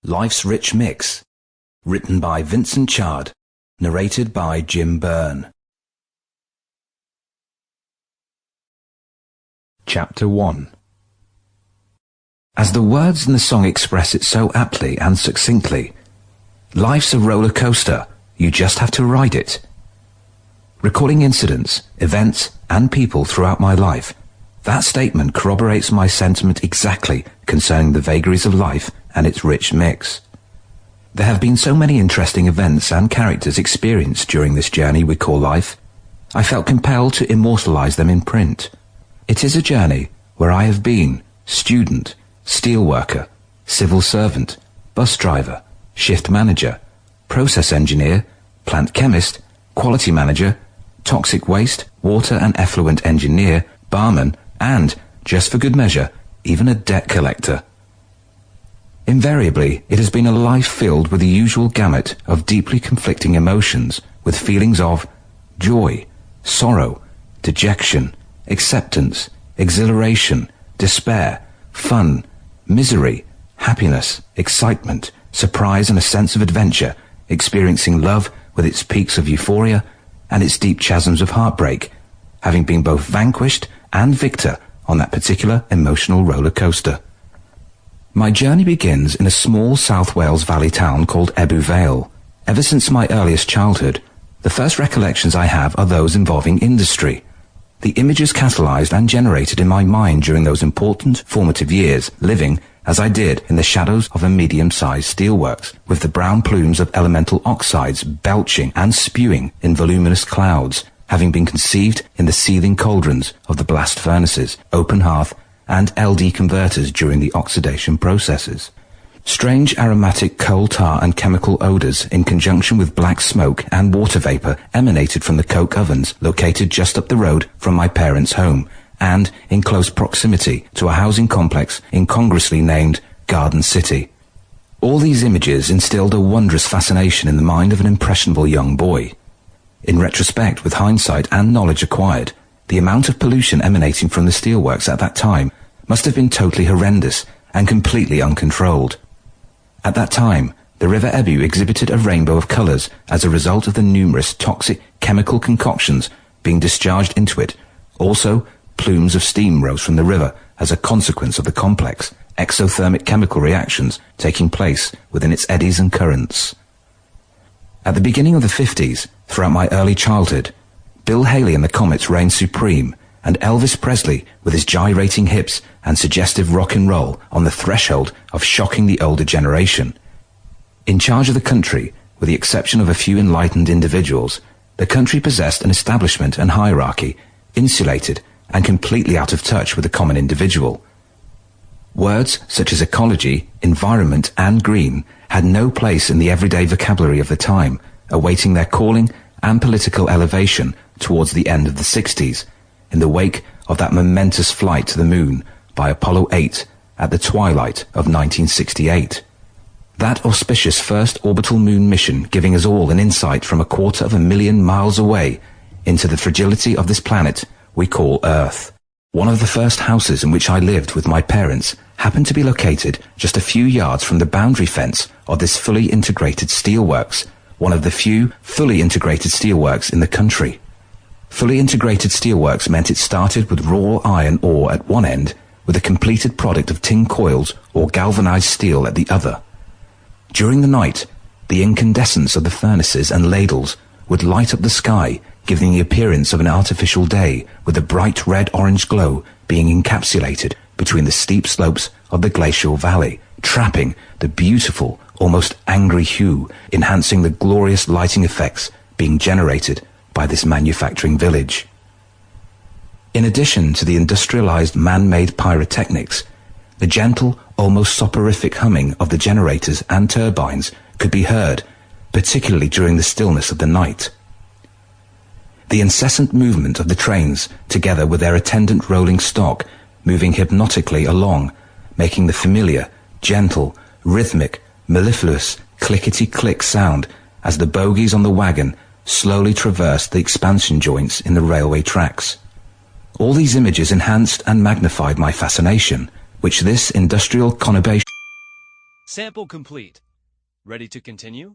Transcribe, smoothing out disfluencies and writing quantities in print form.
Life's Rich Mix. Written by Vinson Chard. Narrated by Byrne. Chapter 1. As the words in the song express it so aptly and succinctly, life's a roller coaster, you just have to ride it. Recalling incidents, events, and people throughout my life, that statement corroborates my sentiment exactly concerning the vagaries of life and its rich mix. There have been so many interesting events and characters experienced during this journey we call life, I felt compelled to immortalize them in print. It is a journey where I have been student, steelworker, civil servant, bus driver, shift manager, process engineer, plant chemist, quality manager, toxic waste, water and effluent engineer, barman, and, just for good measure, even a debt collector. Invariably, it has been a life filled with the usual gamut of deeply conflicting emotions, with feelings of joy, sorrow, dejection, acceptance, exhilaration, despair, fun, misery, happiness, excitement, surprise and a sense of adventure, experiencing love with its peaks of euphoria and its deep chasms of heartbreak, having been both vanquished and victor on that particular emotional roller coaster. My journey begins in a small South Wales valley town called Ebbw Vale. Ever since my earliest childhood, the first recollections I have are those involving industry. The images catalyzed and generated in my mind during those important formative years, living, as I did, in the shadows of a medium-sized steelworks, with the brown plumes of elemental oxides belching and spewing in voluminous clouds, having been conceived in the seething cauldrons of the blast furnaces, open hearth, and LD converters during the oxidation processes. Strange aromatic coal tar and chemical odors in conjunction with black smoke and water vapor emanated from the coke ovens located just up the road from my parents' home and in close proximity to a housing complex incongruously named Garden City. All these images instilled a wondrous fascination in the mind of an impressionable young boy. In retrospect, with hindsight and knowledge acquired, the amount of pollution emanating from the steelworks at that time must have been totally horrendous and completely uncontrolled. At that time, the River Ebbw exhibited a rainbow of colours as a result of the numerous toxic chemical concoctions being discharged into it. Also, plumes of steam rose from the river as a consequence of the complex exothermic chemical reactions taking place within its eddies and currents. At the beginning of the 50s, throughout my early childhood, Bill Haley and the Comets reigned supreme, and Elvis Presley, with his gyrating hips and suggestive rock and roll, on the threshold of shocking the older generation. In charge of the country, with the exception of a few enlightened individuals, the country possessed an establishment and hierarchy, insulated and completely out of touch with the common individual. Words such as ecology, environment and green had no place in the everyday vocabulary of the time, awaiting their calling and political elevation towards the end of the 60s, in the wake of that momentous flight to the moon by Apollo 8 at the twilight of 1968. That auspicious first orbital moon mission giving us all an insight from 250,000 miles away into the fragility of this planet we call Earth. One of the first houses in which I lived with my parents happened to be located just a few yards from the boundary fence of this fully integrated steelworks, one of the few fully integrated steelworks in the country. Fully integrated steelworks meant it started with raw iron ore at one end, with a completed product of tin coils or galvanized steel at the other. During the night, the incandescence of the furnaces and ladles would light up the sky, giving the appearance of an artificial day, with a bright red-orange glow being encapsulated between the steep slopes of the glacial valley, trapping the beautiful, almost angry hue, enhancing the glorious lighting effects being generated by this manufacturing village. In addition to the industrialized man-made pyrotechnics, the gentle, almost soporific humming of the generators and turbines could be heard, particularly during the stillness of the night. The incessant movement of the trains, together with their attendant rolling stock, moving hypnotically along, making the familiar, gentle, rhythmic, mellifluous clickety-click sound as the bogies on the wagon slowly traversed the expansion joints in the railway tracks. All these images enhanced and magnified my fascination, which this industrial conurbation Sample complete. Ready to continue?